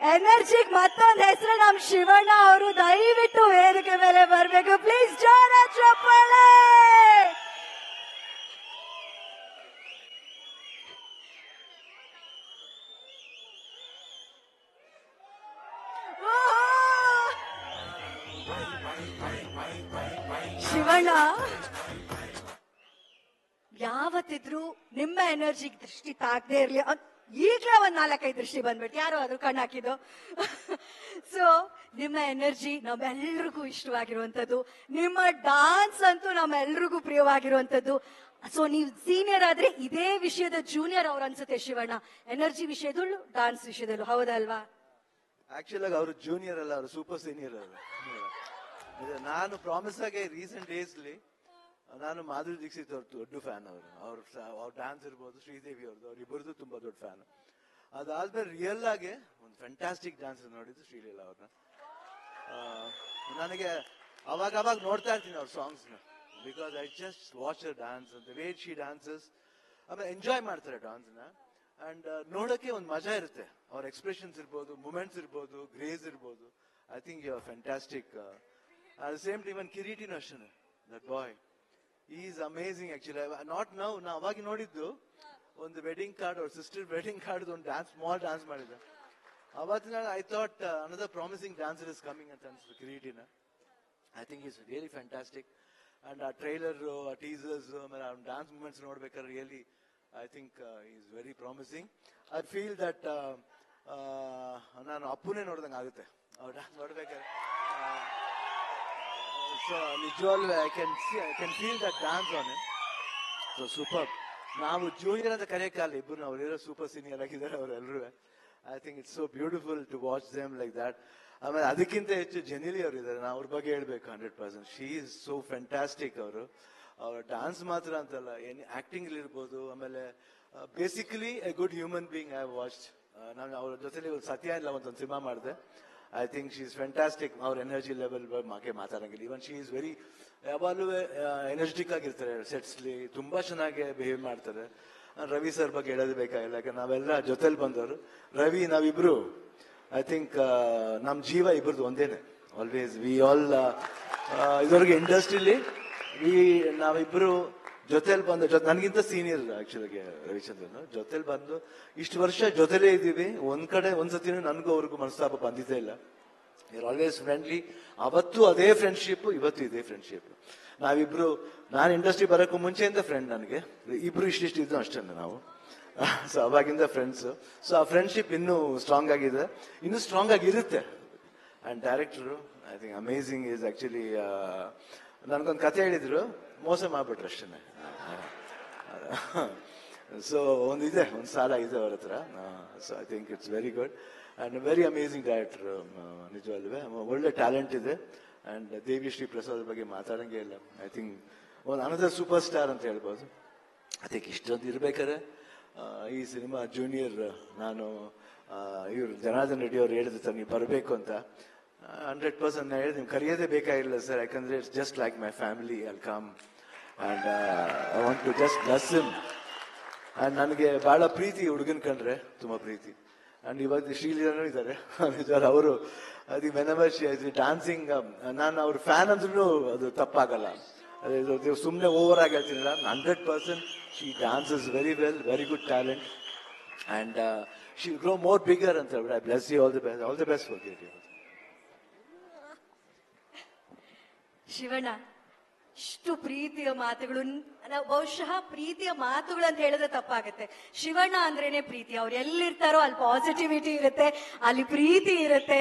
ಎನರ್ಜಿಗ್ ಮತ್ತೊಂದು ಹೆಸರು ನಮ್ ಶಿವಣ್ಣ ಅವರು ದಯವಿಟ್ಟು ವೇದಿಕೆ ಮೇಲೆ ಬರ್ಬೇಕು ಪ್ಲೀಸ್. ಜೋರ ಚಪ್ಪಾಳೆ. ಶಿವಣ್ಣ ಯಾವತ್ತಿದ್ರು ನಿಮ್ಮ ಎನರ್ಜಿಗೆ ದೃಷ್ಟಿ ತಾಕದೇ ಇರ್ಲಿ. ಈಗಲೇ ಒಂದ್ 4-5 ದೃಷ್ಟಿ ಬಂದ್ಬಿಟ್ಟು ಯಾರೋ ಅದು ಕಣ್ಣಾಕಿದ್ದು. ಸೊ ನಿಮ್ಮ ಎನರ್ಜಿ ನಮ್ಮೆಲ್ರಿಗೂ ಇಷ್ಟವಾಗಿರುವಂತದ್ದು, ನಿಮ್ಮ ಡಾನ್ಸ್ ಅಂತೂ ನಮ್ಮೆಲ್ರಿಗೂ ಪ್ರಿಯವಾಗಿರುವಂತದ್ದು. ಸೊ ನೀವು ಸೀನಿಯರ್ ಆದ್ರೆ ಇದೇ ವಿಷಯದ ಜೂನಿಯರ್ ಅವ್ರು ಅನ್ಸುತ್ತೆ ಶಿವಣ್ಣ, ಎನರ್ಜಿ ವಿಷಯದಲ್ಲೂ ಡಾನ್ಸ್ ವಿಷಯದಲ್ಲೂ, ಹೌದಲ್ವಾ? ಆಕ್ಚುಲ್ ಆಗಿ ಅವರು ಜೂನಿಯರ್ ಅಲ್ಲ, ಅವರು ಸೂಪರ್ ಸೀನಿಯರ್ ಅವರು. ನಾನು ಪ್ರಾಮಿಸ್ ಆಗಿ ರೀಸೆಂಟ್ ಡೇಸ್ಲಿ ನಾನು ಮಾಧುರಿ ದೀಕ್ಷಿತ್ ಅವ್ರ ದೊಡ್ಡ ಫ್ಯಾನ್. ಅವ್ರ ಡ್ಯಾನ್ಸ್ ಇರ್ಬೋದು, ಶ್ರೀದೇವಿ ಅವ್ರದ್ದು, ಅವ್ರಿಬ್ಬರದು ತುಂಬಾ ದೊಡ್ಡ ಫ್ಯಾನ್. ಅದಾದ್ಮೇಲೆ ರಿಯಲ್ ಆಗಿ ಒಂದು ಫ್ಯಾಂಟಾಸ್ಟಿಕ್ ಡ್ಯಾನ್ಸ್ ನೋಡಿದ್ದು ಶ್ರೀಲೀಲಾ ಅವ್ರನ್ನ. ನನಗೆ ಅವಾಗ ನೋಡ್ತಾ ಇರ್ತೀನಿ ಅವ್ರ ಸಾಂಗ್ಸ್ ನ, because I just watch her dance the way she dances. ಆಮೇಲೆ ಎಂಜಾಯ್ ಮಾಡ್ತಾರೆ ಡ್ಯಾನ್ಸ್ ನ, ಅಂಡ್ ನೋಡಕ್ಕೆ ಒಂದು ಮಜಾ ಇರುತ್ತೆ. ಅವ್ರ ಎಕ್ಸ್ಪ್ರೆಷನ್ಸ್ ಇರ್ಬೋದು, ಮೂಮೆಂಟ್ಸ್ ಇರ್ಬೋದು, ಗ್ರೇಸ್ ಇರ್ಬೋದು. I think you are fantastic. At the same time ಕಿರೀಟಿನೂ ಅಷ್ಟೇ, that boy is amazing actually. Not now, ನಾ ಅವಾಗ ನೋಡಿದ್ದು ಒಂದು ವೆಡ್ಡಿಂಗ್ ಕಾರ್ಡ್, ಅವ್ರ ಸಿಸ್ಟರ್ ವೆಡ್ಡಿಂಗ್ ಕಾರ್ಡ್ ಒಂದು ಡ್ಯಾನ್ಸ್, ಸ್ಮಾಲ್ ಡ್ಯಾನ್ಸ್ ಮಾಡಿದ್ದೆ. ಅವತ್ತಿನ I thought another promising dancer is coming ಅಂತ ಅನ್ಸುತ್ತೆ ಕಿರೀಟಿನ. I think is really fantastic. And ಆ ಟ್ರೈಲರ್, ಆ ಟೀಸರ್ಸ್, ಆಮೇಲೆ ಆ ಡ್ಯಾನ್ಸ್ ಮೂಮೆಂಟ್ಸ್ ನೋಡ್ಬೇಕಾದ್ರೆ really I think is very promising. I feel that ನಾನು ಅಪ್ಪುನೇ ನೋಡ್ದಂಗೆ ಆಗುತ್ತೆ ಅವ್ರು ಡ್ಯಾನ್ಸ್ ನೋಡ್ಬೇಕಾದ್ರೆ. ಸೊ ನಿಜವಾಗ್ಲೂ I can feel that dance on it. So super. ನಾವು ಜೂನಿಯರ್ ಅಂತ ಕರೆಯಕ್ಕಾಗಲ್ಲ, ಇಬ್ಬರು ಅವರೆಲ್ಲ ಸೂಪರ್ ಸೀನಿಯರ್ ಆಗಿದ್ದಾರೆ ಅವರೆಲ್ಲರೂ. I think it's so beautiful to watch them like that. ಆಮೇಲೆ ಅದಕ್ಕಿಂತ ಹೆಚ್ಚು ಜೆನಿಲಿ ಅವರು ಇದ್ದಾರೆ, ನಾವು ಅವ್ರ ಬಗ್ಗೆ ಹೇಳ್ಬೇಕು 100%. She is so fantastic. ಅವರು ಅವ್ರ ಡ್ಯಾನ್ಸ್ ಮಾತ್ರ ಅಂತಲ್ಲ, ಏನು ಆಕ್ಟಿಂಗ್ ಇರ್ಬೋದು, ಆಮೇಲೆ basically A good human being I watched. ನಾನು ಅವ್ರ ಜೊತೆಲಿ ಸತ್ಯ ಇಲ್ಲ ಒಂದು ಸಿನಿಮಾ ಮಾಡಿದೆ. I think she is fantastic. ಅವ್ರ ಎನರ್ಜಿ ಲೆವೆಲ್ ಬಗ್ಗೆ ಮಾತಾಡಂಗಿಲ್ಲ. ಇವನ್ ಶಿ ಈಸ್ ವೆರಿ, ಯಾವಾಗಲೂ ಎನರ್ಜೆಟಿಕ್ ಆಗಿರ್ತಾರೆ ಸೆಟ್ಸ್ಲಿ, ತುಂಬಾ ಚೆನ್ನಾಗಿ ಬಿಹೇವ್ ಮಾಡ್ತಾರೆ. ರವಿ ಸರ್ ಬಗ್ಗೆ ಹೇಳೋದು ಬೇಕಾಗಿಲ್ಲ, ಯಾಕಂದ್ರೆ ನಾವೆಲ್ಲ ಜೊತೆಲಿ ಬಂದವರು. ರವಿ ನಾವಿಬ್ರು ಐ ಥಿಂಕ್ ನಮ್ ಜೀವ ಇಬ್ಬರದು ಒಂದೇನೆ. ಆಲ್ವೇಸ್ ವಿ ಆಲ್ ಇದುವರೆಗೆ ಇಂಡಸ್ಟ್ರಿಲಿ ನಾವಿಬ್ರು ಜೊತೆಲಿ ಬಂದು, ನನಗಿಂತ ಸೀನಿಯರ್ ಆಕ್ಚುಲಿಗೆ ರವಿಚಂದ್ರನ್. ಜೊತೆಲಿ ಬಂದು ಇಷ್ಟು ವರ್ಷ ಜೊತೆಲೇ ಇದ್ದೀವಿ. ಒಂದ್ ಕಡೆ ಒಂದ್ಸತಿನೂ ನನಗೂ ಅವ್ರಿಗೂ ಮನಸ್ತಾಪ ಬಂದಿದ್ದೇ ಇಲ್ಲ. Your always friendly. ಅವತ್ತು ಅದೇ ಫ್ರೆಂಡ್ಶಿಪ್, ಇವತ್ತು ಇದೇ ಫ್ರೆಂಡ್ಶಿಪ್. ನಾವಿಬ್ರು, ನಾನು ಇಂಡಸ್ಟ್ರಿ ಬರೋಕ್ಕೂ ಮುಂಚೆಯಿಂದ ಫ್ರೆಂಡ್. ನನಗೆ ಇಬ್ರು ಇಷ್ಟಿಷ್ಟು ಇದ್ದು ಅಷ್ಟೇ ನಾವು. ಸೊ ಅವಾಗಿಂದ ಫ್ರೆಂಡ್ಸ್. ಸೊ ಆ ಫ್ರೆಂಡ್ಶಿಪ್ ಇನ್ನೂ ಸ್ಟ್ರಾಂಗ್ ಆಗಿದೆ, ಇನ್ನೂ ಸ್ಟ್ರಾಂಗ್ ಆಗಿರುತ್ತೆ. And director I think amazing is actually. ನನ್ಗೊಂದು ಕತೆ ಹೇಳಿದ್ರು, ಮೋಸ ಮಾಡ್ಬಿಟ್ರು ಅಷ್ಟೇ. ಸೊ ಒಂದು ಸಾಲ ಇದೆ ಅವ್ರ ಹತ್ರ. So I think it's very good and very amazing director. ನಿಜವಲ್ವೇ ಒಳ್ಳೆ ಟ್ಯಾಲೆಂಟ್ ಇದೆ. ಅಂಡ್ ದೇವಿ ಶ್ರೀ ಪ್ರಸಾದ್ ಬಗ್ಗೆ ಮಾತಾಡಂಗೆ ಇಲ್ಲ. ಐ ಥಿಂಕ್ ಒಂದು ಅನದರ್ ಸೂಪರ್ ಸ್ಟಾರ್ ಅಂತ ಹೇಳ್ಬೋದು. ಐ ಥಿಂಕ್ ಇಷ್ಟೊಂದು ಇರ್ಬೇಕಾರೆ ಈ ಸಿನಿಮಾ ಜೂನಿಯರ್, ನಾನು ಇವ್ರು ಜನಾರ್ದನ್ ರೆಡ್ಡಿ ಅವ್ರು ಹೇಳಿದ್ರು ನೀವು ಬರಬೇಕು ಅಂತ. 100% ನಾನು ಹೇಳಿದೆ, ನಿಮ್ಗೆ ಕರೆಯೋದೇ ಬೇಕಾಗಿಲ್ಲ ಸರ್, ಯಾಕಂದ್ರೆ it's just like my family. I'll come and I want to just bless him. And ನನಗೆ ಬಹಳ ಪ್ರೀತಿ ಹುಡುಗನ್ ಕಂಡ್ರೆ, ತುಂಬಾ ಪ್ರೀತಿ. ಅಂಡ್ ಇವತ್ತು ಶ್ರೀಲೀಲಾನು ಇದ್ದಾರೆ ನಿಜವಾಗ್ಲೂ. ಅವರು ಅದು ವೆನೆವರ್ ಶಿ ಇಸ್ ಡ್ಯಾನ್ಸಿಂಗ್, ನಾನು ಅವ್ರ ಫ್ಯಾನ್ ಅಂದ್ರೂ ಅದು ತಪ್ಪಾಗಲ್ಲ. ಸುಮ್ಮನೆ ಓವರ್ ಆಗಿ ಹೇಳ್ತೀನಿಲ್ಲ. 100% she dances very well, very good talent. And she grow more bigger ಅಂತ ಹೇಳ್ಬಿಟ್ಟು I bless you. All the best for you. Shivanna, ಇಷ್ಟು ಪ್ರೀತಿಯ ಮಾತುಗಳು, ನಾವು ಬಹುಶಃ ಪ್ರೀತಿಯ ಮಾತುಗಳು ಅಂತ ಹೇಳಿದ್ರೆ ತಪ್ಪಾಗತ್ತೆ. ಶಿವಣ್ಣ ಅಂದ್ರೇನೆ ಪ್ರೀತಿ. ಅವ್ರು ಎಲ್ಲಿರ್ತಾರೋ ಅಲ್ಲಿ ಪಾಸಿಟಿವಿಟಿ ಇರುತ್ತೆ, ಅಲ್ಲಿ ಪ್ರೀತಿ ಇರುತ್ತೆ.